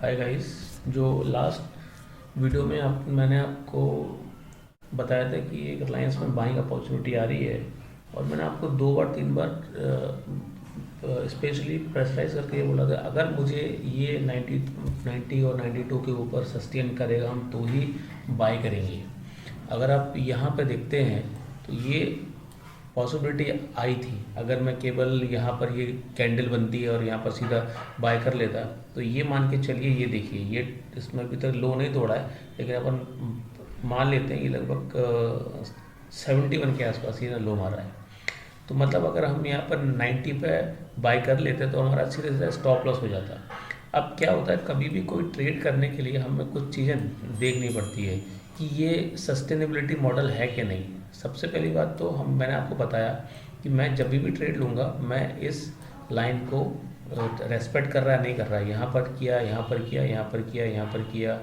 Hi guys. जो last video में मैंने आपको बताया था कि एक रिलायंस में बाइंग अपॉर्चुनिटी आ रही है, और मैंने आपको 2 बार 3 बार स्पेशली प्रेशराइज करके ये बोला था, अगर मुझे ये 90 और 92 के ऊपर सस्टेन करेगा हम तो ही बाई करेंगे। अगर आप यहाँ पे देखते हैं तो ये पॉसिबिलिटी आई थी, अगर मैं केवल यहाँ पर ये कैंडल बनती है और यहाँ पर सीधा बाय कर लेता, तो ये मान के चलिए, ये देखिए, ये इसमें अभी तक लो नहीं तोड़ा है, लेकिन अपन मान लेते हैं ये लगभग 71 के आसपास ये लो मारा है। तो मतलब अगर हम यहाँ पर 90 पे बाय कर लेते तो हमारा सीधे सीधा स्टॉप लॉस हो जाता। अब क्या होता है, कभी भी कोई ट्रेड करने के लिए हमें कुछ चीज़ें देखनी पड़ती है कि ये सस्टेनेबिलिटी मॉडल है कि नहीं। सबसे पहली बात तो मैंने आपको बताया कि मैं जब भी ट्रेड लूँगा मैं इस लाइन को रेस्पेक्ट कर रहा है नहीं कर रहा है। यहाँ पर किया, यहाँ पर किया, यहाँ पर किया, यहाँ पर किया,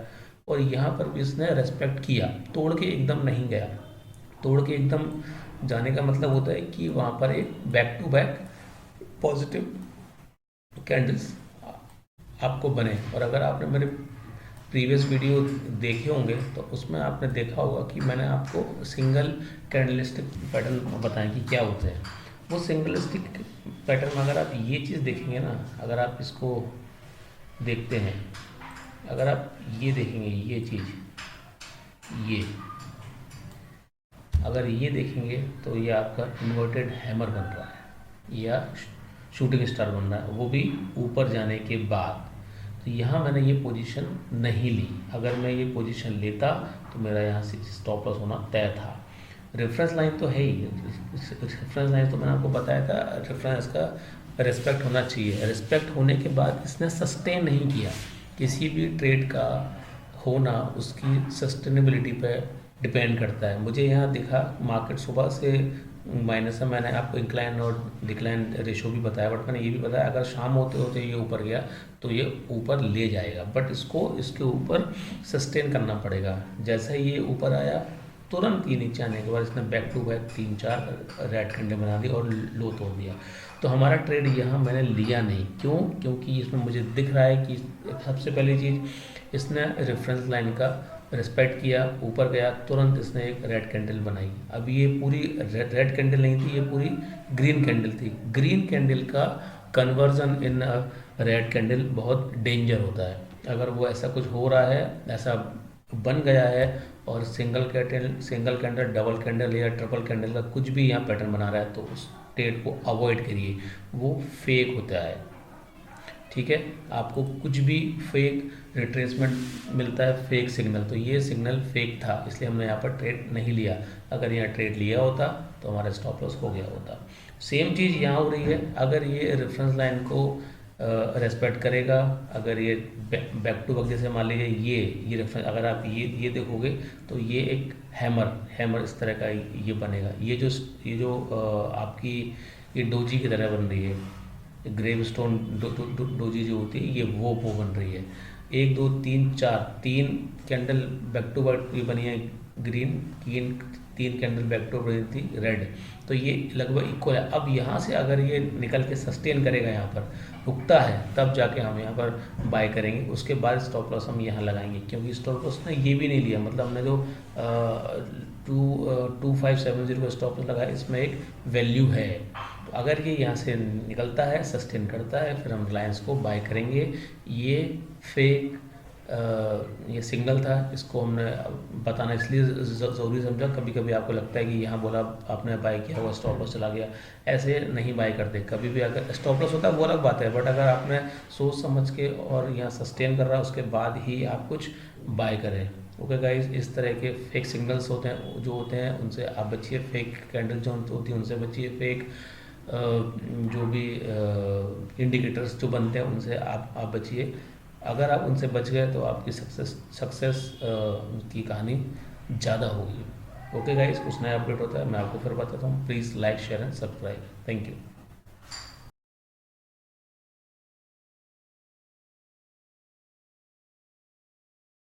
और यहाँ पर भी इसने रेस्पेक्ट किया, तोड़ के एकदम नहीं गया। तोड़ के एकदम जाने का मतलब होता है कि वहाँ पर एक back to back positive candles आपको बने। और अगर आपने मेरे प्रीवियस वीडियो देखे होंगे तो उसमें आपने देखा होगा कि मैंने आपको सिंगल कैंडलिस्टिक पैटर्न बताएं कि क्या होते हैं। वो सिंगलिस्टिक पैटर्न में अगर आप ये चीज़ देखेंगे ना, अगर आप इसको देखते हैं, अगर आप ये देखेंगे, ये चीज़, ये अगर ये देखेंगे तो ये आपका इन्वर्टेड हैमर बन रहा है या शूटिंग स्टार बन रहा है, वो भी ऊपर जाने के बाद। तो यहाँ मैंने ये पोजीशन नहीं ली। अगर मैं ये पोजीशन लेता तो मेरा यहाँ से स्टॉप लॉस होना तय था। रेफरेंस लाइन तो है ही, रेफरेंस लाइन तो मैंने आपको बताया था, रेफरेंस का रिस्पेक्ट होना चाहिए। रिस्पेक्ट होने के बाद इसने सस्टेन नहीं किया। किसी भी ट्रेड का होना उसकी सस्टेनेबिलिटी पे डिपेंड करता है। मुझे यहाँ दिखा मार्केट सुबह से माइनस है, मैंने आपको इंक्लाइन और डिक्लाइन रेशो भी बताया, बट मैंने ये भी बताया अगर शाम होते होते ये ऊपर गया तो ये ऊपर ले जाएगा, बट इसको इसके ऊपर सस्टेन करना पड़ेगा। जैसे ही ये ऊपर आया तुरंत ये नीचे आने के बाद इसने back to back 3-4 red candle बना दी और लो तोड़ दिया। तो हमारा ट्रेड यहाँ मैंने लिया नहीं। क्यों? क्योंकि इसमें मुझे दिख रहा है कि सबसे पहली चीज़ इसने रेफरेंस लाइन का रिस्पेक्ट किया, ऊपर गया, तुरंत इसने एक रेड कैंडल बनाई। अब ये पूरी रेड कैंडल नहीं थी, ये पूरी ग्रीन कैंडल थी। ग्रीन कैंडल का कन्वर्जन इन रेड कैंडल बहुत डेंजर होता है। अगर वो ऐसा कुछ हो रहा है, ऐसा बन गया है, और सिंगल कैंडल, डबल कैंडल या ट्रिपल कैंडल का कुछ भी यहाँ पैटर्न बना रहा है, तो उस ट्रेड को अवॉइड करिए, वो फेक होता है। ठीक है, आपको कुछ भी फेक रिट्रेसमेंट मिलता है, फेक सिग्नल। तो ये सिग्नल फेक था, इसलिए हमने यहाँ पर ट्रेड नहीं लिया। अगर यहाँ ट्रेड लिया होता तो हमारा स्टॉप लॉस हो गया होता। सेम चीज़ यहाँ हो रही है। अगर ये रेफरेंस लाइन को रेस्पेक्ट करेगा, अगर ये बैक टू बैक, जैसे मान लीजिए ये रेफरेंस, अगर आप ये देखोगे तो ये एक हैमर इस तरह का ये बनेगा। ये जो आपकी ये डोजी की तरह बन रही है, ग्रेव स्टोन डोजी जो होती है, ये वो बन रही है। 1 2 3 4 3 कैंडल बैक टू बैक ये बनी है green, 3 candle back to back थी रेड। तो ये लगभग इक्वल है। अब यहाँ से अगर ये निकल के सस्टेन करेगा, यहाँ पर रुकता है, तब जाके हम यहाँ पर बाय करेंगे। उसके बाद स्टॉप लॉस हम यहाँ लगाएंगे, क्योंकि स्टॉप लॉस ने ये भी नहीं लिया। मतलब हमने जो 2570 का स्टॉप लॉस लगाया, इसमें एक वैल्यू है। तो अगर ये यहाँ से निकलता है, सस्टेन करता है, फिर हम रिलायंस को बाय करेंगे। ये फेक ये सिग्नल था, इसको हमने बताना इसलिए ज़रूरी समझा। कभी कभी आपको लगता है कि यहाँ बोला आपने बाय किया हुआ, स्टॉप लॉस चला गया, ऐसे नहीं बाय करते। कभी भी अगर स्टॉप लॉस होता है वो अलग बात है, बट अगर आपने सोच समझ के और यहाँ सस्टेन कर रहा है, उसके बाद ही आप कुछ बाय करें। ओके गाइस, इस तरह के फेक सिग्नल्स होते हैं, जो होते हैं उनसे आप बचिए। फेक कैंडल जो होती है उनसे बचिए। फेक जो भी इंडिकेटर्स जो बनते हैं उनसे आप बचिए। अगर आप उनसे बच गए तो आपकी सक्सेस की कहानी ज़्यादा होगी। ओके गाइस, कुछ नया अपडेट होता है मैं आपको फिर बताता हूँ। Please like, share and subscribe. Thank you.